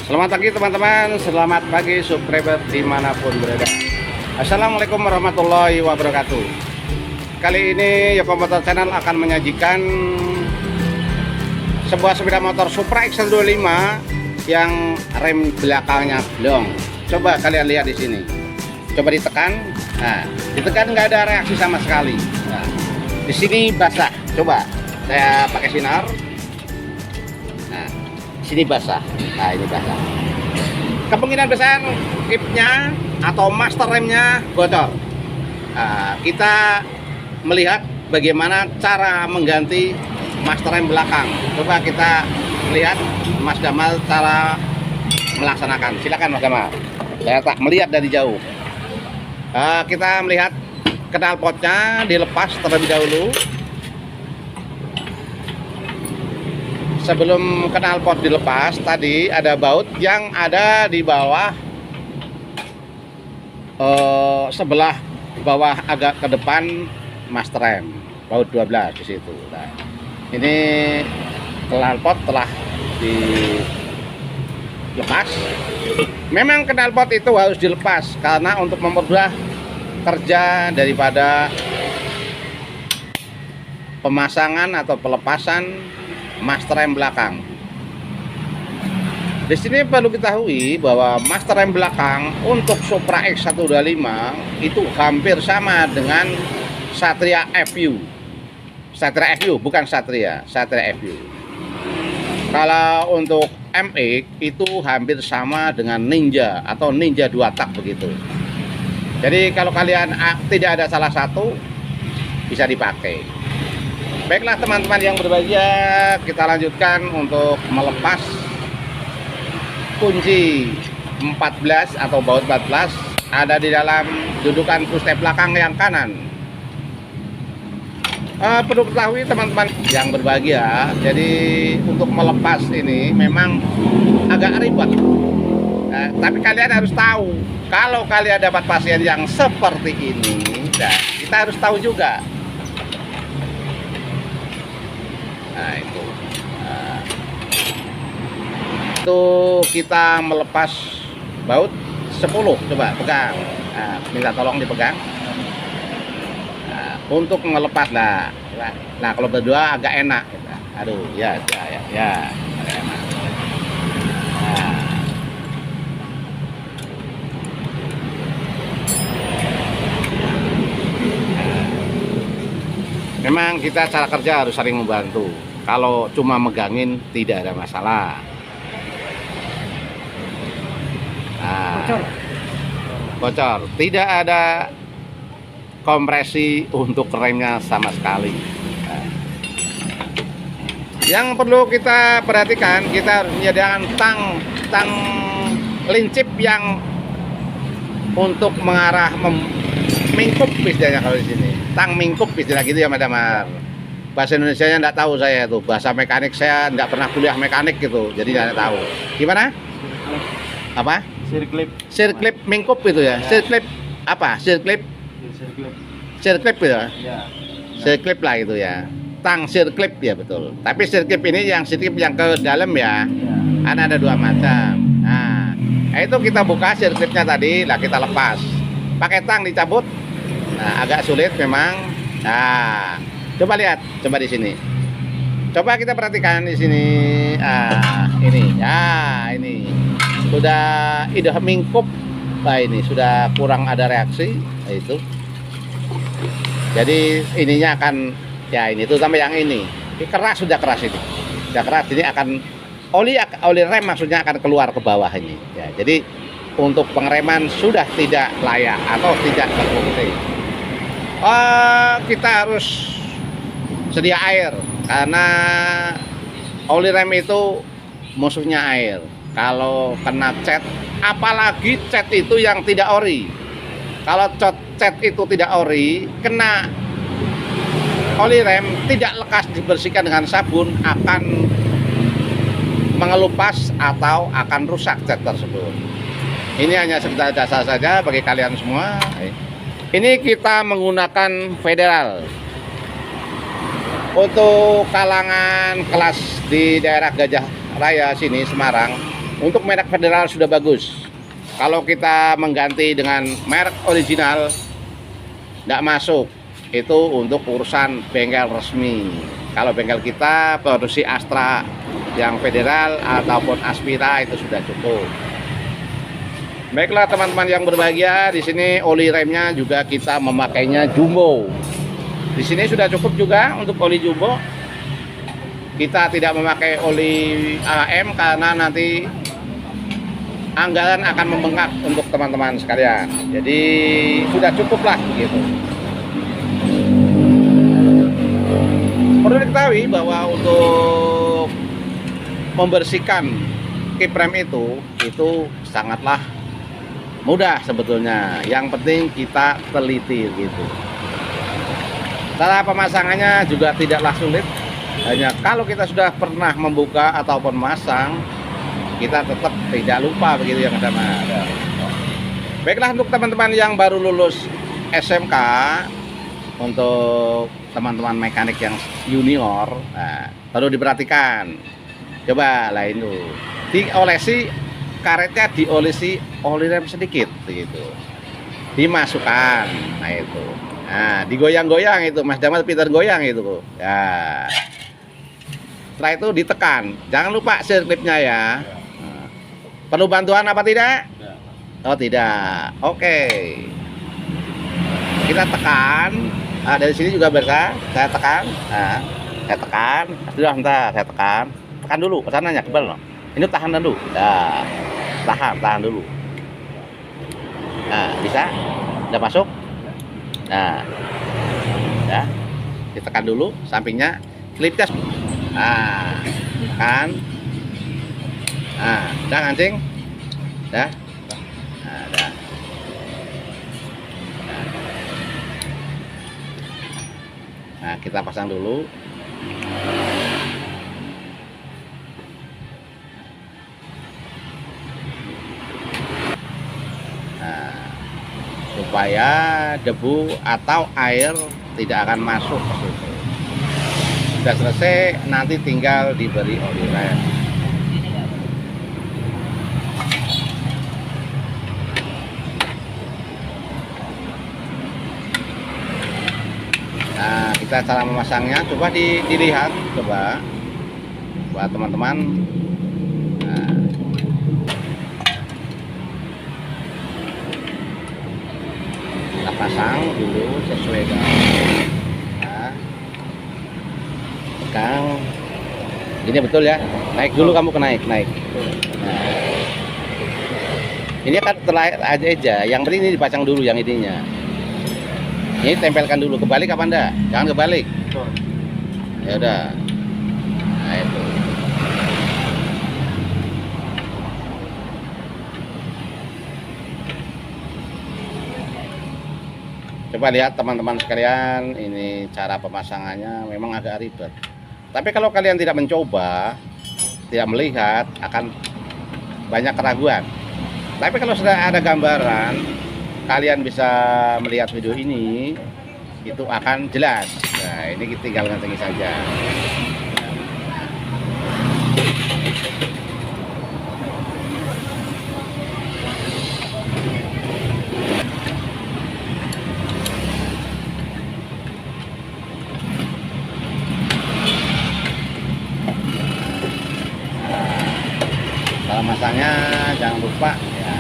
Selamat pagi teman-teman, selamat pagi subscriber dimanapun berada. Assalamualaikum warahmatullahi wabarakatuh. Kali ini Yoko Motor Channel akan menyajikan sebuah sepeda motor Supra XL25 yang rem belakangnya blong. Coba kalian lihat di sini. Coba ditekan. Nah, ditekan nggak ada reaksi sama sekali. Nah, di sini basah. Coba saya pakai sinar. Nah, sini basah. Nah, ini basah. Kemungkinan besar kipnya atau master remnya bocor. Nah, kita melihat bagaimana cara mengganti master rem belakang. Coba kita lihat Mas Gamal cara melaksanakan. Silakan Mas Gamal. Saya tak melihat dari jauh. Kita melihat knalpotnya dilepas terlebih dahulu. Sebelum knalpot dilepas, tadi ada baut yang ada di bawah, sebelah bawah agak ke depan master rem, baut 12 di situ. Nah, ini knalpot telah dilepas. Memang knalpot itu harus dilepas karena untuk mempermudah kerja daripada pemasangan atau pelepasan master rem belakang. Di sini perlu diketahui bahwa master rem belakang untuk Supra X125 itu hampir sama dengan Satria FU. Satria FU bukan Satria FU. Kalau untuk MX itu hampir sama dengan Ninja atau Ninja 2 tak begitu. Jadi kalau kalian tidak ada salah satu bisa dipakai. Baiklah teman-teman yang berbahagia, kita lanjutkan untuk melepas kunci 14 atau baut 14 ada di dalam dudukan pushstep belakang yang kanan. Perlu ketahui teman-teman yang berbahagia, jadi untuk melepas ini memang agak ribet. Tapi kalian harus tahu, kalau kalian dapat pasien yang seperti ini, kita harus tahu juga. Nah, itu kita melepas baut 10. Coba pegang. Nah, minta tolong dipegang. Nah, untuk melepas lah. Nah, kalau berdua agak enak. Aduh, ya. Agak enak. Nah. Memang kita cara kerja harus saling membantu. Kalau cuma megangin tidak ada masalah. Bocor. Tidak ada kompresi untuk remnya sama sekali. Yang perlu kita perhatikan, kita harus menyediakan tang lincip yang untuk mengarah mingkup istilahnya kalau di sini. Tang mingkup istilah gitu ya Madam. Bahasa Indonesianya enggak tahu saya itu. Bahasa mekanik saya enggak pernah kuliah mekanik gitu. Jadi enggak tahu. Gimana? Apa? Sirklip mingkup itu ya. Sirklip apa? Sirklip ya. Sirklip lah itu ya. Tang sirklip ya betul. Tapi sirklip ini yang sirklip yang ke dalam ya. Kan ada dua macam. Nah, itu kita buka sirklipnya tadi, lah kita lepas. Pakai tang dicabut. Nah, agak sulit memang. Nah, coba lihat, coba di sini. Coba kita perhatikan di sini. Ini, ini sudah mingkup. Nah, ini sudah kurang ada reaksi. Nah, itu. Jadi ininya akan, ya ini terutama yang ini keras, sudah keras ini. Sudah keras, ini akan oli rem maksudnya akan keluar ke bawah ini. Ya, jadi untuk pengereman sudah tidak layak atau tidak berfungsi. Kita harus sedia air karena oli rem itu musuhnya air. Kalau kena cat, apalagi cat itu yang tidak ori. Kalau cat itu tidak ori, kena oli rem tidak lekas dibersihkan dengan sabun akan mengelupas atau akan rusak cat tersebut. Ini hanya sekedar dasar saja bagi kalian semua. Ini kita menggunakan federal. Untuk kalangan kelas di daerah Gajah Raya sini, Semarang, Untuk merek Federal sudah bagus. Kalau kita mengganti dengan merek original tidak masuk. Itu untuk urusan bengkel resmi. Kalau bengkel kita produksi Astra yang Federal ataupun Aspira itu sudah cukup. Baiklah teman-teman yang berbahagia, di sini oli remnya juga kita memakainya jumbo. Di sini sudah cukup juga untuk oli jumbo. Kita tidak memakai oli AM karena nanti anggaran akan membengkak untuk teman-teman sekalian. Jadi sudah cukup lah gitu. Perlu diketahui bahwa untuk membersihkan kiprem itu sangatlah mudah sebetulnya. Yang penting kita teliti gitu. Cara pemasangannya juga tidaklah sulit. Hanya kalau kita sudah pernah membuka ataupun masang, kita tetap tidak lupa begitu yang sama. Baiklah untuk teman-teman yang baru lulus SMK, untuk teman-teman mekanik yang junior, perlu diperhatikan. Coba lain dulu. Diolesi karetnya, diolesi oli rem sedikit gitu. Dimasukkan. Nah itu. Nah, digoyang-goyang itu, Mas Damal Peter goyang itu. Ya. Setelah itu ditekan. Jangan lupa sirklipnya ya. Perlu bantuan apa tidak? Oh tidak. Oke. Kita tekan. Nah, dari sini juga bisa. Saya tekan. Nah, saya tekan. Sudah bentar, saya tekan. Tekan dulu ke sananya, kebal loh. Ini tahan dulu. Nah, tahan dulu. Nah, bisa? Udah masuk? Nah. Ya. Ditekan dulu sampingnya. Klipnya. Nah, tekan. Nah, udah ngancing? Udah? Nah, udah. Nah, kita pasang dulu. Nah, supaya debu atau air tidak akan masuk ke situ. Sudah selesai, nanti tinggal diberi oli rem. Nah, kita cara memasangnya coba dilihat, coba buat teman-teman. Nah, kita pasang dulu sesuai dengan tekan. Ini betul ya, naik dulu, kamu ke naik. Nah, ini kan terlihat aja, yang penting ini dipasang dulu yang ininya. Ini tempelkan dulu, kebalik apa enggak? Jangan kebalik. Ya udah. Nah itu. Coba lihat teman-teman sekalian, ini cara pemasangannya memang agak ribet. Tapi kalau kalian tidak mencoba, tidak melihat, akan banyak keraguan. Tapi kalau sudah ada gambaran, kalian bisa melihat video ini, itu akan jelas. Nah, ini tinggal gantengi saja. Kalau masangnya jangan lupa ya.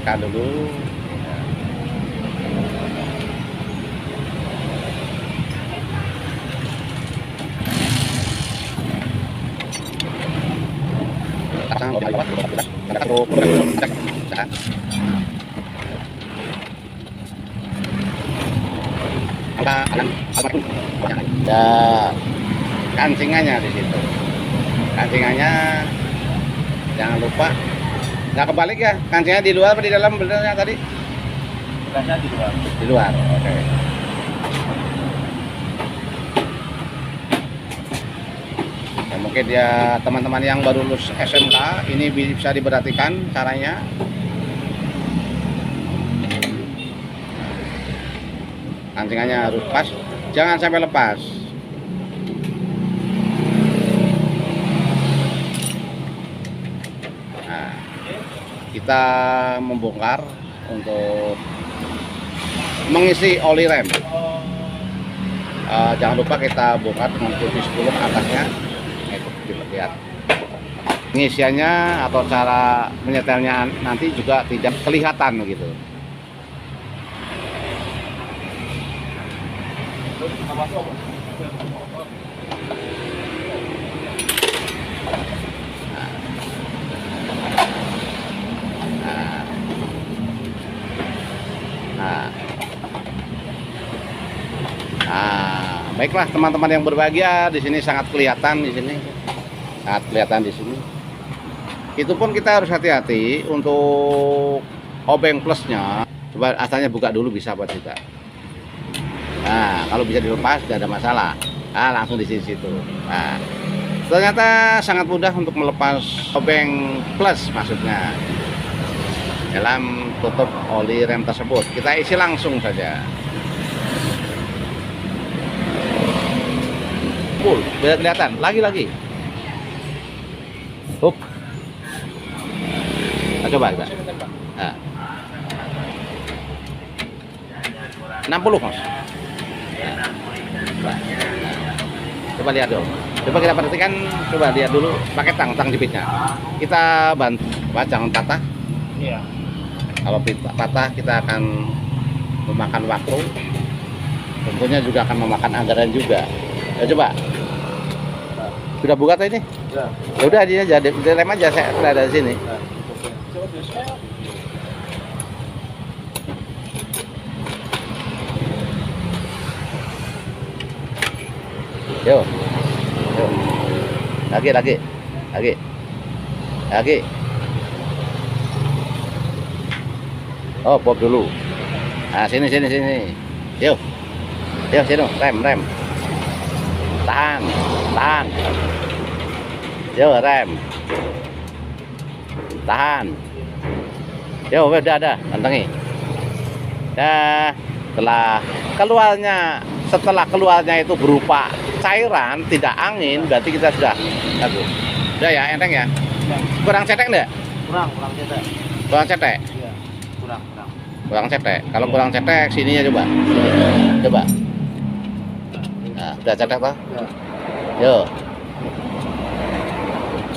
Tekan dulu. Ya, kancingannya di situ. Kancingannya jangan lupa. Nggak kebalik ya, kancingnya di luar apa di dalam benernya tadi? Kancingnya di luar. Di luar, oke. Ya, mungkin ya teman-teman yang baru lulus SMK ini bisa diperhatikan caranya. Kancingannya harus pas, jangan sampai lepas. kita membongkar untuk mengisi oli rem. Jangan lupa kita bongkar dengan kunci 10 atasnya. Itu kita lihat pengisiannya atau cara menyetelnya nanti juga tidak kelihatan gitu. Baiklah teman-teman yang berbahagia, di sini sangat kelihatan di sini. Sangat kelihatan di sini. Itu pun kita harus hati-hati untuk obeng plusnya. Coba asalnya buka dulu bisa buat kita. Nah, kalau bisa dilepas tidak ada masalah. Nah, langsung di situ. Nah, ternyata sangat mudah untuk melepas obeng plus maksudnya. Dalam tutup oli rem tersebut, kita isi langsung saja. Full, bisa kelihatan. Lagi. Hup. Nah, coba kita. Nah. 60 mas. Nah. Coba lihat dulu. Coba kita perhatikan. Coba lihat dulu. Pakai tang jepitnya. Kita bantu. Jangan patah. Iya. Kalau patah kita akan memakan waktu. Tentunya juga akan memakan anggaran juga. Ya coba. Sudah buka tuh ini? Ya. Ya udah dia aja, dilem aja, saya ada di sini. Yo. Lagi. Oh, pop dulu. Nah, sini. Yo, sini, rem. Tahan. Yo, rem. Tahan. Yo, udah ada, kantongi. Dah, setelah keluarnya itu berupa cairan, tidak angin, berarti kita sudah bagus. Udah ya, enteng ya. Kurang cetek enggak? Kurang cetek. Kurang cetek. Iya. Kurang. Kurang cetek. Kalau kurang cetek, sininya coba. Nah, udah cetek toh? Ya. Yo.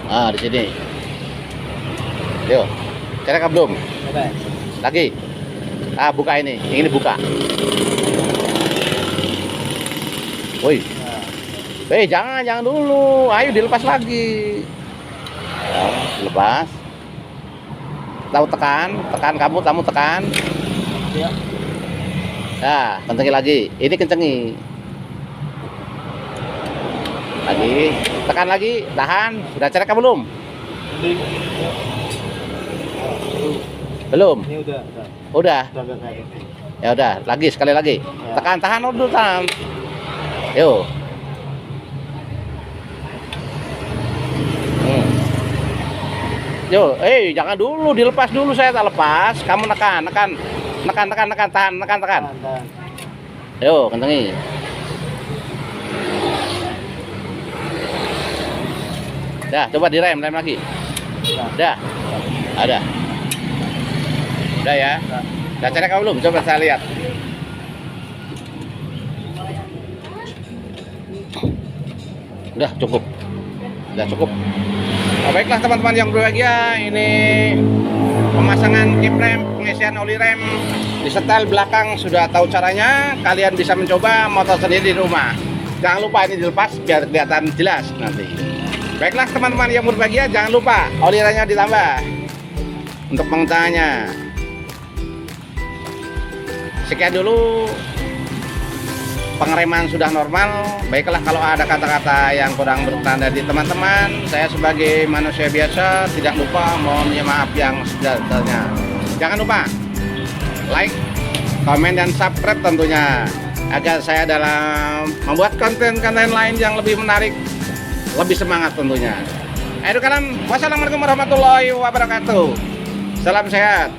Ah, di sini. Yo. Cetek apa belum? Cetek. Lagi. Ah, buka ini. Ini buka. Woi. Jangan dulu. Ayo dilepas lagi. Ya, dilepas. Tahu tekan, kamu tekan. Ya. Nah, kencengi lagi. Ini kencengi. Lagi, tekan lagi, tahan. Udah cetek apa belum? Belum. Ini udah. Udah. Udah kayak. Ya udah, sekali lagi. Ya. Tekan, tahan dulu, tahan. Yo. Yo, jangan dulu, dilepas dulu, saya tak lepas. Kamu tekan, tahan. Yo, kencengi. Dah, coba direm lagi. Dah. Ada. Udah ya. Udah cetek apa belum? Coba saya lihat. Udah cukup. Nah, baiklah teman-teman yang berbahagia, ini pemasangan kip rem, pengisian oli rem di setel belakang sudah tahu caranya. Kalian bisa mencoba motor sendiri di rumah. Jangan lupa ini dilepas biar kelihatan jelas nanti. Baiklah teman-teman yang berbahagia, jangan lupa oli remnya ditambah untuk pengetahuannya. Sekian dulu, pengereman sudah normal. Baiklah, kalau ada kata-kata yang kurang berkenan dari teman-teman, saya sebagai manusia biasa tidak lupa mohon maaf yang sebesar-besarnya. Jangan lupa like, komen, dan subscribe tentunya, agar saya dalam membuat konten-konten lain yang lebih menarik, lebih semangat tentunya. Wassalamualaikum warahmatullahi wabarakatuh. Salam sehat.